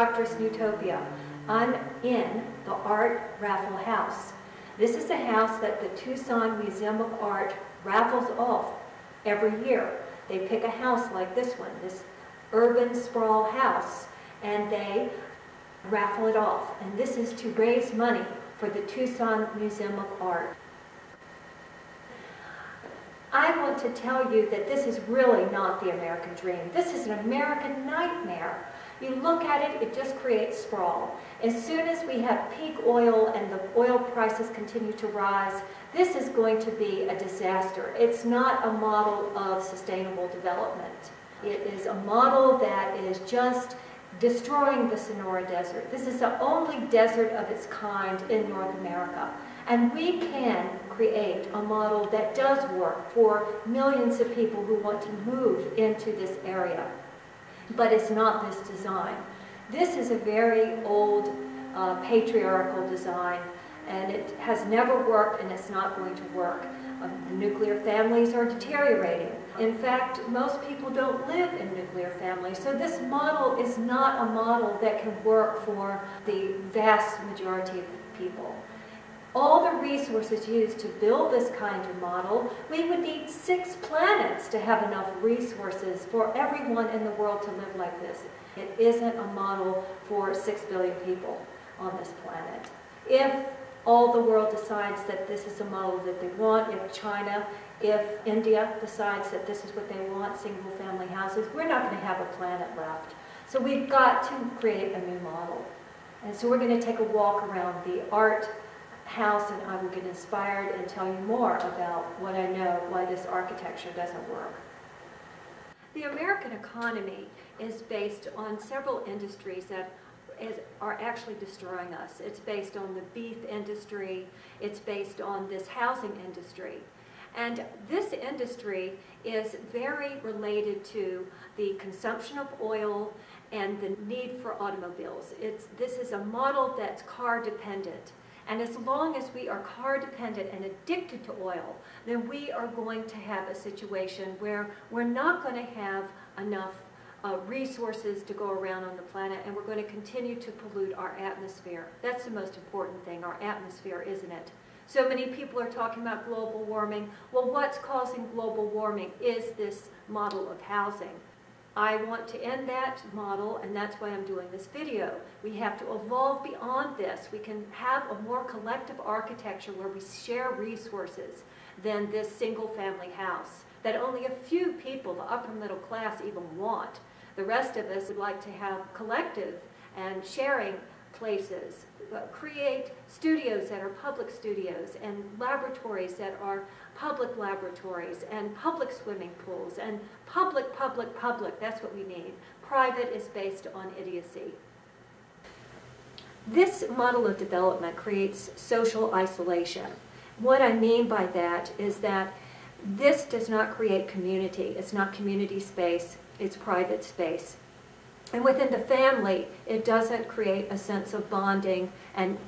Doctress Neutopia. I'm in the Art Raffle house. This is a house that the Tucson Museum of Art raffles off every year. They pick a house like this one, this urban sprawl house, and they raffle it off. And this is to raise money for the Tucson Museum of Art. I want to tell you that this is really not the American dream. This is an American nightmare. You look at it, it just creates sprawl. As soon as we have peak oil and the oil prices continue to rise, this is going to be a disaster. It's not a model of sustainable development. It is a model that is just destroying the Sonora Desert. This is the only desert of its kind in North America. And we can create a model that does work for millions of people who want to move into this area. But it's not this design. This is a very old patriarchal design, and it has never worked, and it's not going to work. The nuclear families are deteriorating. In fact, most people don't live in nuclear families, so this model is not a model that can work for the vast majority of people. All the resources used to build this kind of model, we would need 6 planets to have enough resources for everyone in the world to live like this. It isn't a model for 6 billion people on this planet. If all the world decides that this is a model that they want, if China, if India decides that this is what they want, single-family houses, we're not going to have a planet left. So we've got to create a new model. And so we're going to take a walk around the art house, and I will get inspired and tell you more about what I know, why this architecture doesn't work. The American economy is based on several industries that are actually destroying us. It's based on the beef industry, it's based on this housing industry. And this industry is very related to the consumption of oil and the need for automobiles. This is a model that's car dependent. And as long as we are car dependent and addicted to oil, then we are going to have a situation where we're not going to have enough resources to go around on the planet, and we're going to continue to pollute our atmosphere. That's the most important thing, our atmosphere, isn't it? So many people are talking about global warming. Well, what's causing global warming is this model of housing. I want to end that model, and that's why I'm doing this video. We have to evolve beyond this. We can have a more collective architecture where we share resources than this single-family house that only a few people, the upper middle class, even want. The rest of us would like to have collective and sharing places, create studios that are public studios, and laboratories that are public laboratories, and public swimming pools, and public, that's what we need. Private is based on idiocy. This model of development creates social isolation. What I mean by that is that this does not create community. It's not community space, it's private space. And within the family, it doesn't create a sense of bonding and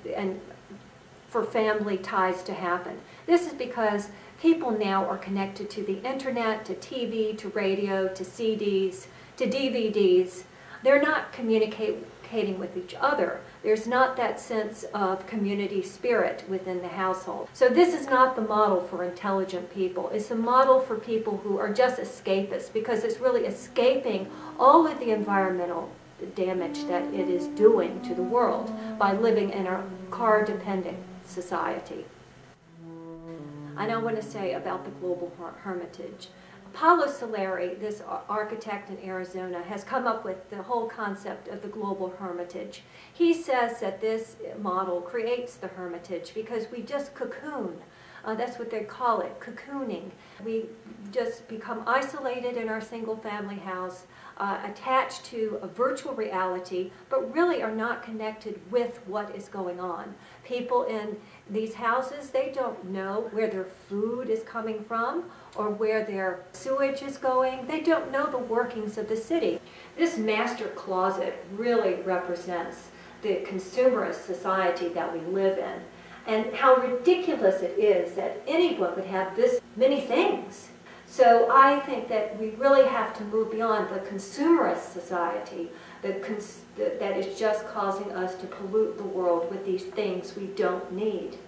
for family ties to happen. This is because people now are connected to the internet, to TV, to radio, to CDs, to DVDs. They're not communicating with each other. There's not that sense of community spirit within the household. So this is not the model for intelligent people. It's a model for people who are just escapists, because it's really escaping all of the environmental damage that it is doing to the world by living in a car-dependent society. And I want to say about the global hermitage. Paulo Soleri, this architect in Arizona, has come up with the whole concept of the global hermitage. He says that this model creates the hermitage because we just cocoon. That's what they call it, cocooning. We just become isolated in our single-family house, attached to a virtual reality, but really are not connected with what is going on. People in these houses, they don't know where their food is coming from or where their sewage is going. They don't know the workings of the city. This master closet really represents the consumerist society that we live in, and how ridiculous it is that anyone would have this many things. So I think that we really have to move beyond the consumerist society that is just causing us to pollute the world with these things we don't need.